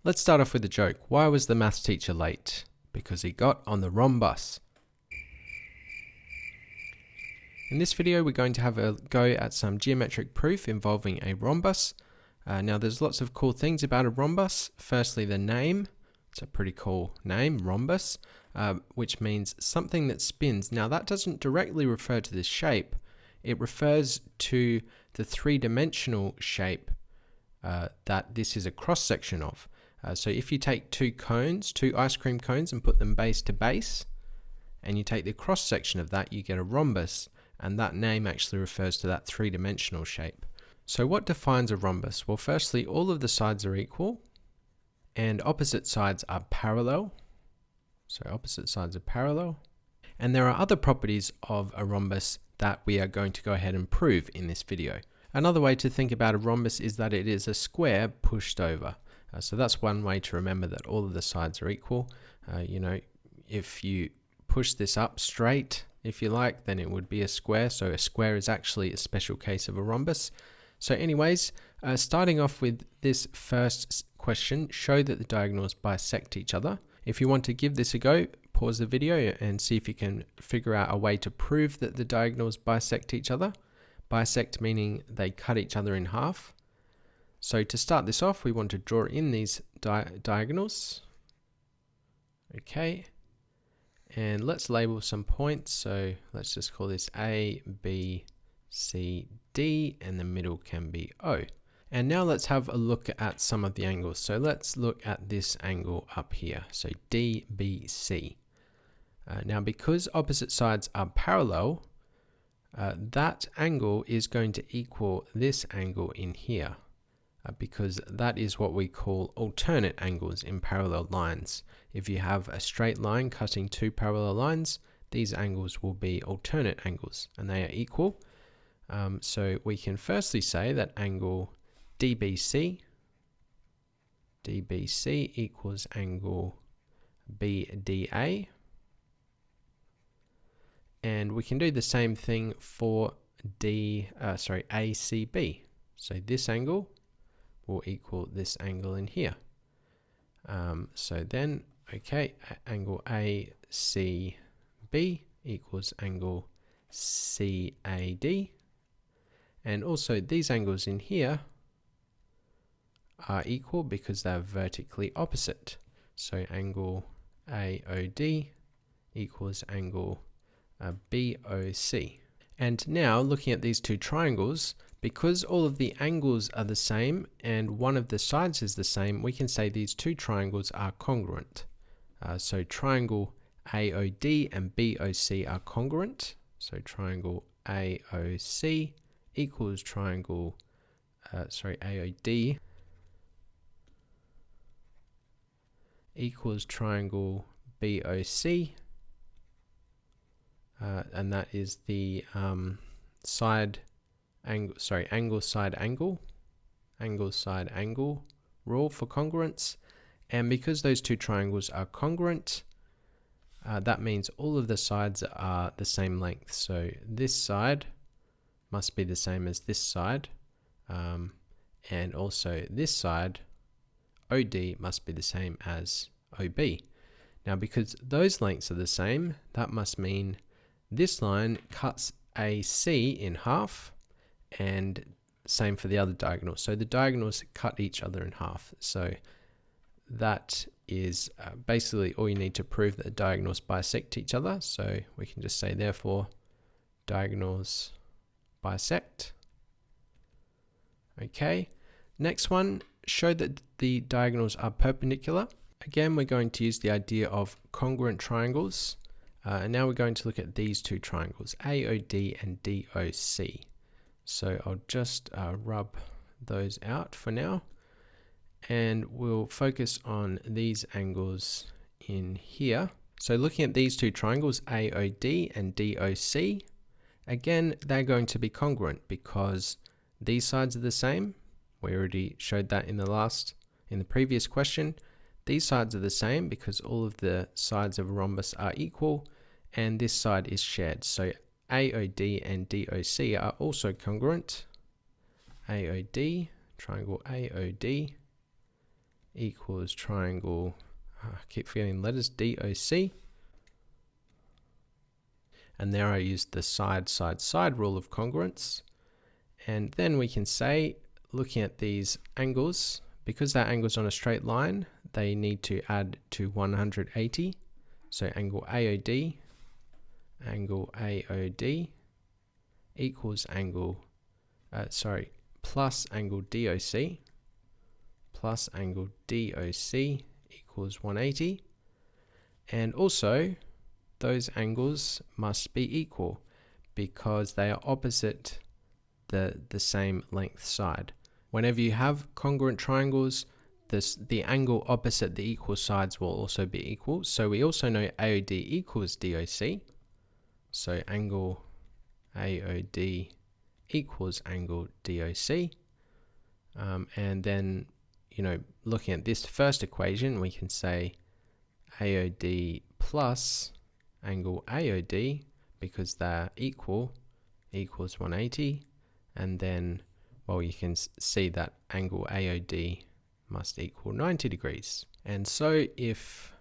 Let's start off with a joke. Why was the maths teacher late? Because he got on the wrong bus. In this video, we're going to have a go at some geometric proof involving a rhombus. Now, there's lots of cool things about a rhombus. Firstly, the name. It's a pretty cool name, rhombus, which means something that spins. Now, that doesn't directly refer to this shape. It refers to the three-dimensional shape that this is a cross-section of. So if you take two ice cream cones, and put them base to base, and you take the cross-section of that, you get a rhombus, and that name actually refers to that three-dimensional shape. So what defines a rhombus? Well, firstly, all of the sides are equal, and opposite sides are parallel. So opposite sides are parallel. And there are other properties of a rhombus that we are going to go ahead and prove in this video. Another way to think about a rhombus is that it is a square pushed over. So that's one way to remember that all of the sides are equal. If you push this up straight, if you like, then it would be a square. So a square is actually a special case of a rhombus. So anyways, starting off with this first question, show that the diagonals bisect each other. If you want to give this a go, pause the video and see if you can figure out a way to prove that the diagonals bisect each other. Bisect meaning they cut each other in half. So to start this off, we want to draw in these diagonals. Okay. And let's label some points. So let's just call this A, B, C, D, and the middle can be O. And now let's have a look at some of the angles. So let's look at this angle up here. So DBC. Now because opposite sides are parallel, that angle is going to equal this angle in here. Because that is what we call alternate angles in parallel lines. If you have a straight line cutting two parallel lines, these angles will be alternate angles and they are equal. So we can firstly say that angle DBC equals angle BDA. And we can do the same thing for ACB. So this angle will equal this angle in here. So then, okay, angle ACB equals angle CAD. And also these angles in here are equal because they're vertically opposite. So angle AOD equals angle BOC. And now looking at these two triangles, because all of the angles are the same and one of the sides is the same, we can say these two triangles are congruent. So triangle AOD and BOC are congruent. So triangle AOC equals triangle, AOD equals triangle BOC. And that is the angle side angle rule for congruence. And because those two triangles are congruent, that means all of the sides are the same length. So this side must be the same as this side, and also this side OD must be the same as OB. Now because those lengths are the same, that must mean this line cuts AC in half, and same for the other diagonal. So the diagonals cut each other in half. So that is basically all you need to prove that the diagonals bisect each other. So we can just say, therefore, diagonals bisect. Okay, next one, show that the diagonals are perpendicular. Again, we're going to use the idea of congruent triangles. And now we're going to look at these two triangles, AOD and DOC. So I'll just rub those out for now. And we'll focus on these angles in here. So looking at these two triangles, AOD and DOC, again, they're going to be congruent because these sides are the same. We already showed that in the previous question. These sides are the same because all of the sides of a rhombus are equal, and this side is shared. So AOD and DOC are also congruent. AOD, triangle AOD equals triangle, I keep forgetting letters, DOC. And there I used the side, side, side rule of congruence. And then we can say, looking at these angles, because that angle's on a straight line, they need to add to 180. So angle AOD equals angle, plus angle DOC, plus angle DOC equals 180. And also, those angles must be equal because they are opposite the same length side. Whenever you have congruent triangles, the angle opposite the equal sides will also be equal. So we also know AOD equals DOC. So angle AOD equals angle DOC. And then, looking at this first equation, we can say AOD plus angle AOD, because they're equal, equals 180. And then, well, you can see that angle AOD must equal 90 degrees. And so if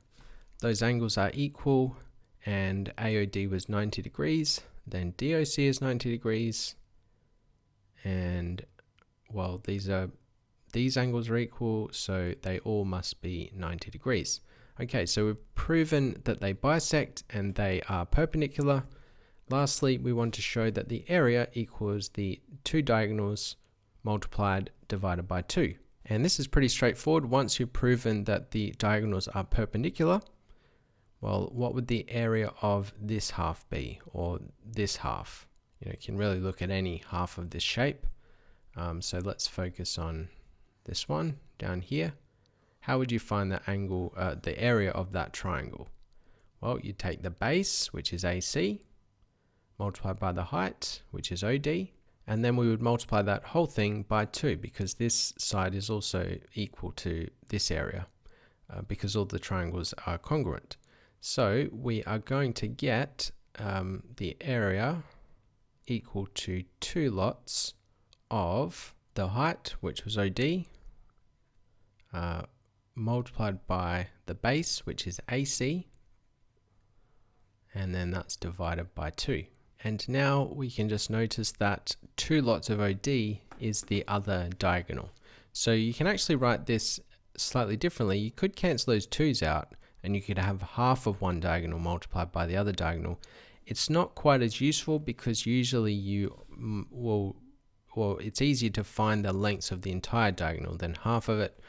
those angles are equal and AOD was 90 degrees, then DOC is 90 degrees. And, well, these angles are equal, so they all must be 90 degrees. Okay, so we've proven that they bisect and they are perpendicular. Lastly, we want to show that the area equals the two diagonals multiplied divided by 2. And this is pretty straightforward. Once you've proven that the diagonals are perpendicular, well, what would the area of this half be, or this half? You can really look at any half of this shape. So let's focus on this one down here. How would you find the angle, the area of that triangle? Well, you take the base, which is AC, multiplied by the height, which is OD, and then we would multiply that whole thing by 2, because this side is also equal to this area, because all the triangles are congruent. So we are going to get the area equal to 2 lots of the height, which was OD, multiplied by the base, which is AC, and then that's divided by 2. And now we can just notice that 2 lots of OD is the other diagonal. So you can actually write this slightly differently. You could cancel those 2's out and you could have half of one diagonal multiplied by the other diagonal. It's not quite as useful because usually you it's easier to find the lengths of the entire diagonal than half of it.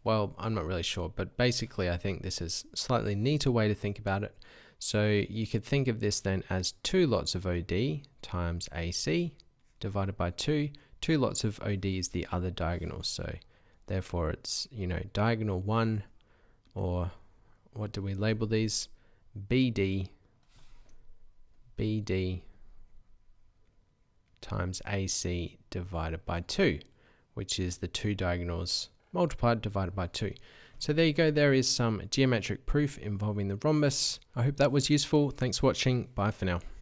Well, I'm not really sure, but basically I think this is a slightly neater way to think about it. So you could think of this then as 2 lots of OD times AC divided by 2. 2 lots of OD is the other diagonal. So therefore it's, diagonal 1, or what do we label these? BD times AC divided by 2, which is the 2 diagonals multiplied divided by 2. So there you go, there is some geometric proof involving the rhombus. I hope that was useful. Thanks for watching. Bye for now.